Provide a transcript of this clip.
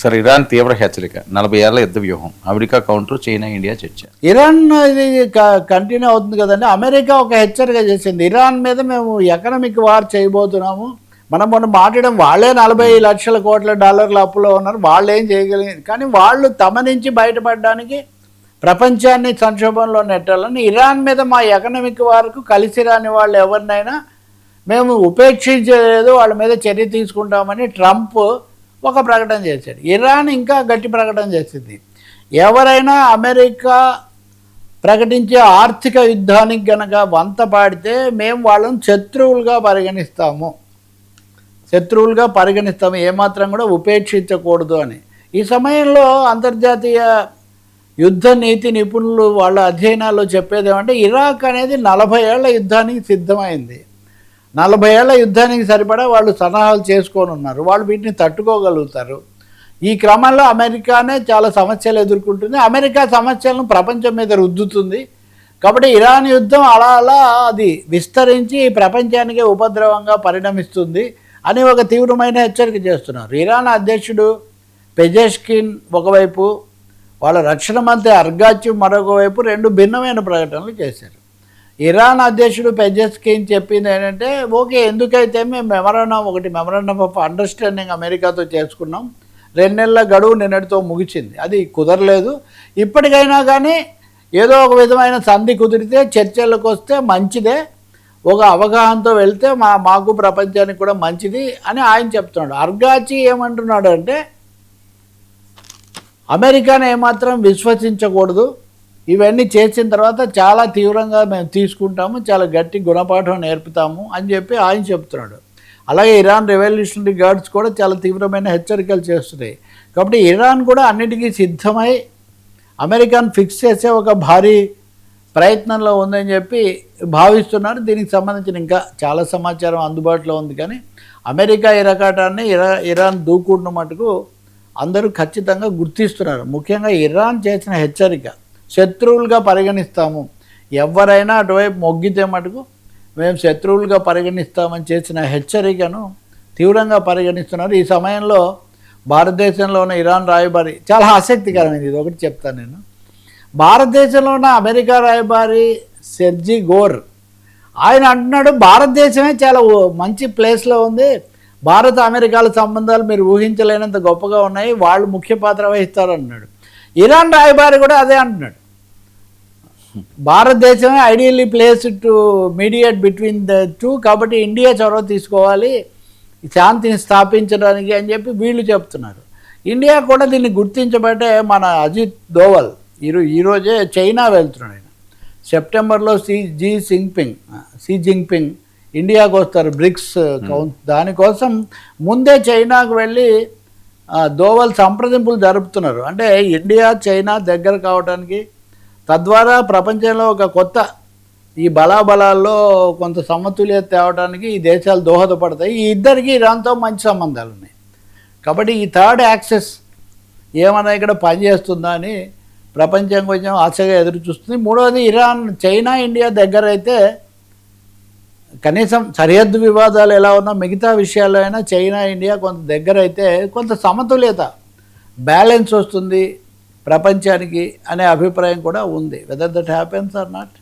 సరే, ఇరాన్ తీవ్ర హెచ్చరిక, 40 ఏళ్ల యుద్ధ వ్యూహం, అమెరికా కౌంటర్, చైనా ఇండియా చర్చ. ఇరాన్ ఇది కంటిన్యూ అవుతుంది కదండి. అమెరికా ఒక హెచ్చరిక చేసింది, ఇరాన్ మీద మేము ఎకనామిక్ వార్ చేయబోతున్నాము. మనం మొన్న మాట్లాడడం, వాళ్ళే 40 లక్షల కోట్ల డాలర్ల అప్పులో ఉన్నారు, వాళ్ళు ఏం చేయగలిగారు. కానీ వాళ్ళు తమ నుంచి బయటపడడానికి ప్రపంచాన్ని సంక్షోభంలో నెట్టాలని ఇరాన్ మీద మా ఎకనామిక్ వార్కు కలిసి రాని వాళ్ళు ఎవరినైనా మేము ఉపేక్షించలేదు, వాళ్ళ మీద చర్య తీసుకుంటామని ట్రంప్ ఒక ప్రకటన చేశాడు. ఇరాన్ ఇంకా గట్టి ప్రకటన చేసింది, ఎవరైనా అమెరికా ప్రకటించే ఆర్థిక యుద్ధానికి గనక వంత పాడితే మేము వాళ్ళని శత్రువులుగా పరిగణిస్తాము, ఏమాత్రం కూడా ఉపేక్షించకూడదు అని. ఈ సమయంలో అంతర్జాతీయ యుద్ధ నీతి నిపుణులు వాళ్ళ అధ్యయనాల్లో చెప్పేది ఏమంటే, ఇరాక్ అనేది 40 ఏళ్ల యుద్ధానికి సిద్ధమైంది. 40 ఏళ్ల యుద్ధానికి సరిపడా వాళ్ళు సన్నాహాలు చేసుకొని ఉన్నారు, వాళ్ళు వీటిని తట్టుకోగలుగుతారు. ఈ క్రమంలో అమెరికానే చాలా సమస్యలు ఎదుర్కొంటుంది, అమెరికా సమస్యలను ప్రపంచం మీద రుద్దుతుంది. కాబట్టి ఇరాన్ యుద్ధం అలా అలా అది విస్తరించి ప్రపంచానికే ఉపద్రవంగా పరిణమిస్తుంది అని ఒక తీవ్రమైన హెచ్చరిక చేస్తున్నారు. ఇరాన్ అధ్యక్షుడు పెజెష్కిన్ ఒకవైపు, వాళ్ళ రక్షణ మంత్రి అర్గాచి మరొక వైపు 2 భిన్నమైన ప్రకటనలు చేశారు. ఇరాన్ అధ్యక్షుడు పెజెష్కిన్ చెప్పింది ఏంటంటే, ఓకే, ఎందుకైతే మేము మెమరాండం ఆఫ్ అండర్స్టాండింగ్ అమెరికాతో చేసుకున్నాం, 2 నెలల గడువు నిన్నటితో ముగిసింది, అది కుదరలేదు. ఇప్పటికైనా కానీ ఏదో ఒక విధమైన సంధి కుదిరితే చర్చలకు వస్తే మంచిదే, ఒక అవగాహనతో వెళ్తే మాకు ప్రపంచానికి కూడా మంచిది అని ఆయన చెప్తున్నాడు. అర్గాచి ఏమంటున్నాడు అంటే, అమెరికాను ఏమాత్రం విశ్వసించకూడదు, ఇవన్నీ చేసిన తర్వాత చాలా తీవ్రంగా మేము తీసుకుంటాము, చాలా గట్టి గుణపాఠం నేర్పుతాము అని చెప్పి ఆయన చెప్తున్నాడు. అలాగే ఇరాన్ రెవల్యూషనరీ గార్డ్స్ కూడా చాలా తీవ్రమైన హెచ్చరికలు చేస్తున్నాయి. కాబట్టి ఇరాన్ కూడా అన్నిటికీ సిద్ధమై అమెరికాను ఫిక్స్ చేసే ఒక భారీ ప్రయత్నంలో ఉందని చెప్పి భావిస్తున్నారు. దీనికి సంబంధించిన ఇంకా చాలా సమాచారం అందుబాటులో ఉంది, కానీ అమెరికా ఇరకాటాన్ని ఇరాన్ దూకుడును మటుకు అందరూ ఖచ్చితంగా గుర్తిస్తున్నారు. ముఖ్యంగా ఇరాన్ చేసిన హెచ్చరిక, శత్రువులుగా పరిగణిస్తాము, ఎవరైనా అటువైపు మొగ్గితే మటుకు మేము శత్రువులుగా పరిగణిస్తామని చేసిన హెచ్చరికను తీవ్రంగా పరిగణిస్తున్నారు. ఈ సమయంలో భారతదేశంలో ఉన్న ఇరాన్ రాయబారి, చాలా ఆసక్తికరమైనది, ఇది ఒకటి చెప్తాను నేను. భారతదేశంలో ఉన్న అమెరికా రాయబారి సెర్జీ గోర్ ఆయన అంటున్నాడు, భారతదేశమే చాలా మంచి ప్లేస్లో ఉంది, భారత అమెరికాల సంబంధాలు మీరు ఊహించలేనంత గొప్పగా ఉన్నాయి, వాళ్ళు ముఖ్య పాత్ర వహిస్తారు అన్నాడు. ఇరాన్ రాయబారి కూడా అదే అంటున్నాడు, భారతదేశమే ideally place to mediate between the two, కాబట్టి ఇండియా చొరవ తీసుకోవాలి శాంతిని స్థాపించడానికి అని చెప్పి వీళ్ళు చెప్తున్నారు. ఇండియా కూడా దీన్ని గుర్తించబట్టే మన అజిత్ దోవల్ ఈరోజే చైనా వెళ్తున్నాడు. ఆయన సెప్టెంబర్లో షీ జింగ్పింగ్ ఇండియాకు వస్తారు, బ్రిక్స్ దానికోసం ముందే చైనాకు వెళ్ళి దోవల్ సంప్రదింపులు జరుపుతున్నారు. అంటే ఇండియా చైనా దగ్గర కావడానికి, తద్వారా ప్రపంచంలో ఒక కొత్త ఈ బలాబలాల్లో కొంత సమతుల్యత తేవడానికి ఈ దేశాలు దోహదపడతాయి. ఈ ఇద్దరికి ఇరాన్తో మంచి సంబంధాలు ఉన్నాయి. కాబట్టి ఈ థర్డ్ యాక్సెస్ ఏమన్నా ఇక్కడ పనిచేస్తుందా అని ప్రపంచం కొంచెం ఆశగా ఎదురు చూస్తుంది. మూడవది, ఇరాన్ చైనా ఇండియా దగ్గర అయితే కనీసం సరిహద్దు వివాదాలు ఎలా ఉన్నా మిగతా విషయాల్లో అయినా చైనా ఇండియా కొంత దగ్గర అయితే కొంత సమతుల్యత, బ్యాలెన్స్ వస్తుంది ప్రపంచానికి అనే అభిప్రాయం కూడా ఉంది. Whether that happens or not.